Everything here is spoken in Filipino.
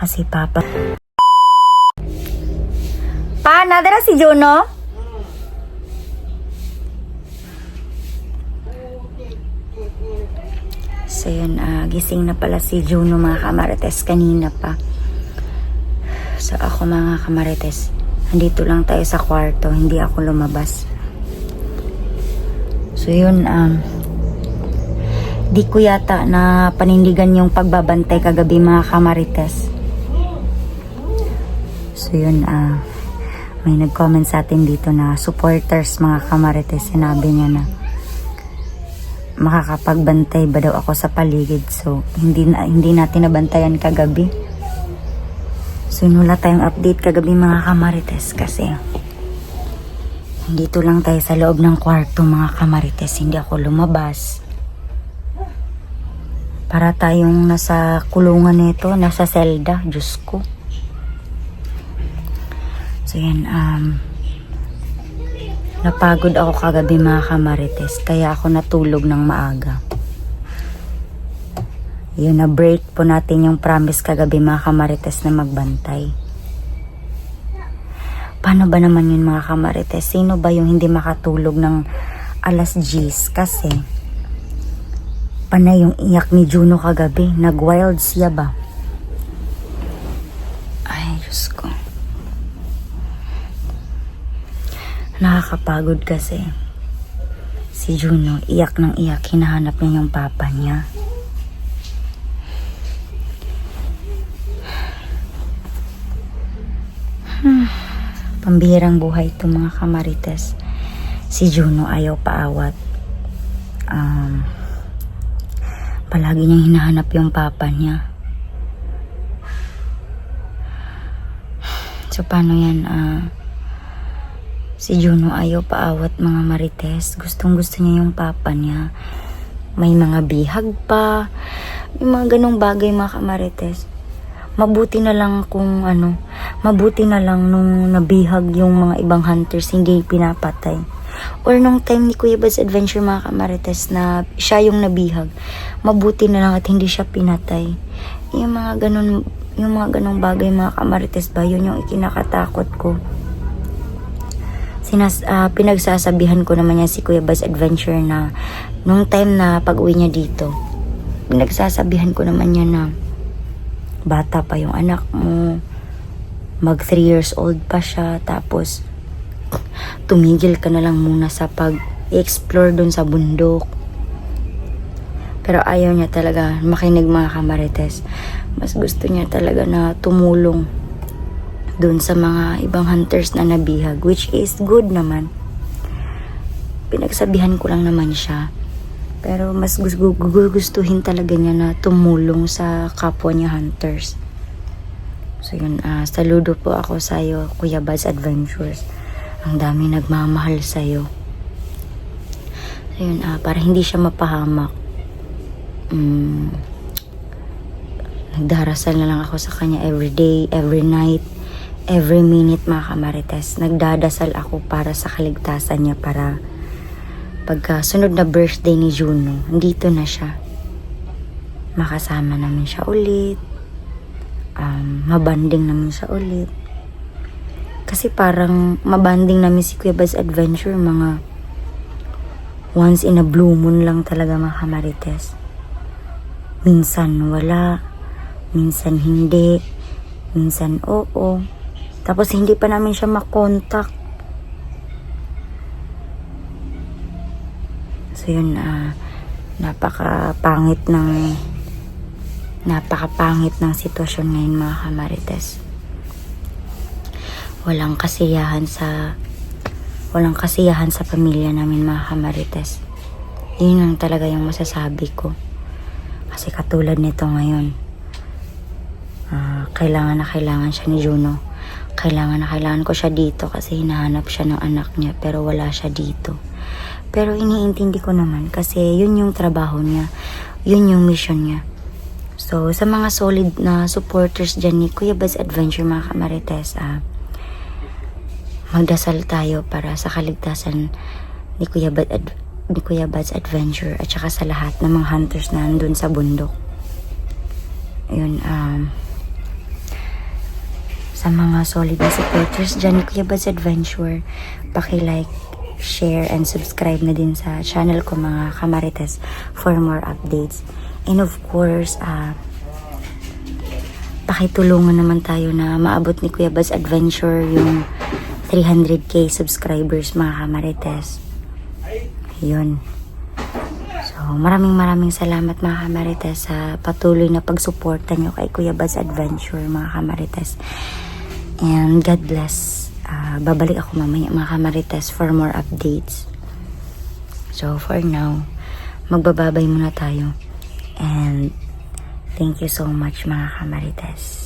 Kasi papa. Pa, nadara si Juno? So yun, gising na pala si Juno mga kamarites kanina pa. So ako mga kamarites, andito lang tayo sa kwarto, hindi ako lumabas. So yun, di ko yata na panindigan yung pagbabantay kagabi mga kamarites. So yun, may nag-comment sa atin dito na supporters mga kamarites. Sinabi niya na makakapagbantay ba daw ako sa paligid. So hindi natin nabantayan kagabi. So wala tayong update kagabi mga kamarites kasi dito lang tayo sa loob ng kwarto mga kamarites. Hindi ako lumabas. Para tayong nasa kulungan nito, nasa selda, Diyos ko. So yan, napagod ako kagabi mga kamarites, kaya ako natulog ng maaga. Yun, na-break po natin yung promise kagabi mga kamarites na magbantay. Paano ba naman yun mga kamarites? Sino ba yung hindi makatulog ng alas 10? Kasi panay yung iyak ni Juno kagabi. Nag-wild siya ba? Ay, Diyos ko. Nakakapagod kasi. Si Juno, iyak ng iyak. Hinahanap niya yung papa niya. Pambihirang buhay ito mga kamarites. Si Juno ayaw paawat. Palagi niyang hinahanap yung papa niya. So paano yan? Si Juno ayaw paawat mga marites. Gustong gusto niya yung papa niya. May mga bihag pa. May mga ganong bagay mga kamarites. Mabuti na lang kung mabuti na lang nung nabihag yung mga ibang hunters, hindi pinapatay. Or nung time ni Kuya Bad's Adventure mga kamarites na siya yung nabihag, mabuti na lang at hindi siya pinatay. Yung mga ganong bagay mga kamarites ba, yun yung ikinakatakot ko. Pinagsasabihan ko naman yan si Kuya Bad's Adventure na nung time na pag-uwi niya dito, pinagsasabihan ko naman niya na bata pa yung anak mo, mag 3 years old pa siya, tapos tumigil ka na lang muna sa pag-explore dun sa bundok. Pero ayaw niya talaga makinig mga kamarites. Mas gusto niya talaga na tumulong dun sa mga ibang hunters na nabihag, which is good naman. Pinagsabihan ko lang naman siya. Pero mas gustuhin talaga niya na tumulong sa kapwa niya hunters. So yun, saludo po ako sa'yo, Kuya Bad's Adventures. Ang dami nagmamahal sa'yo. So yun, para hindi siya mapahamak, nagdarasal na lang ako sa kanya every day, every night, every minute mga kamarites. Nagdadasal ako para sa kaligtasan niya, para pagka sunod na birthday ni Juno, andito na siya. Makasama namin siya ulit. Mabanding namin siya ulit. Kasi parang mabanding namin si Kuya Bad's Adventure mga once in a blue moon lang talaga mga kamarites. Minsan wala, minsan hindi, minsan oo. Tapos hindi pa namin siya makontak. So yun, napakapangit ng sitwasyon ngayon mga kamarites. Walang kasiyahan sa pamilya namin mga kamarites. Yun lang talaga yung masasabi ko. Kasi katulad nito ngayon, kailangan na kailangan siya ni Juno. Kailangan ko siya dito kasi hinahanap siya ng anak niya, pero wala siya dito. Pero iniintindi ko naman kasi yun yung trabaho niya. Yun yung mission niya. So, sa mga solid na supporters dyan ni Kuya Bad's Adventure mga kamarites, magdasal tayo para sa kaligtasan ni Kuya Bad's Adventure at saka sa lahat ng mga hunters na nandun sa bundok. Ayun, sa mga solid na supporters dyan ni Kuya Baz Adventure. Paki-like, share, and subscribe na din sa channel ko mga kamarites for more updates. And of course, pakitulungan naman tayo na maabot ni Kuya Baz Adventure yung 300k subscribers mga kamarites. Yun. So, maraming salamat mga kamarites sa patuloy na pagsuporta nyo kay Kuya Baz Adventure mga kamarites. And God bless. Babalik ako mamaya mga kamarites for more updates. So, for now, magbababay muna tayo. And thank you so much mga kamarites.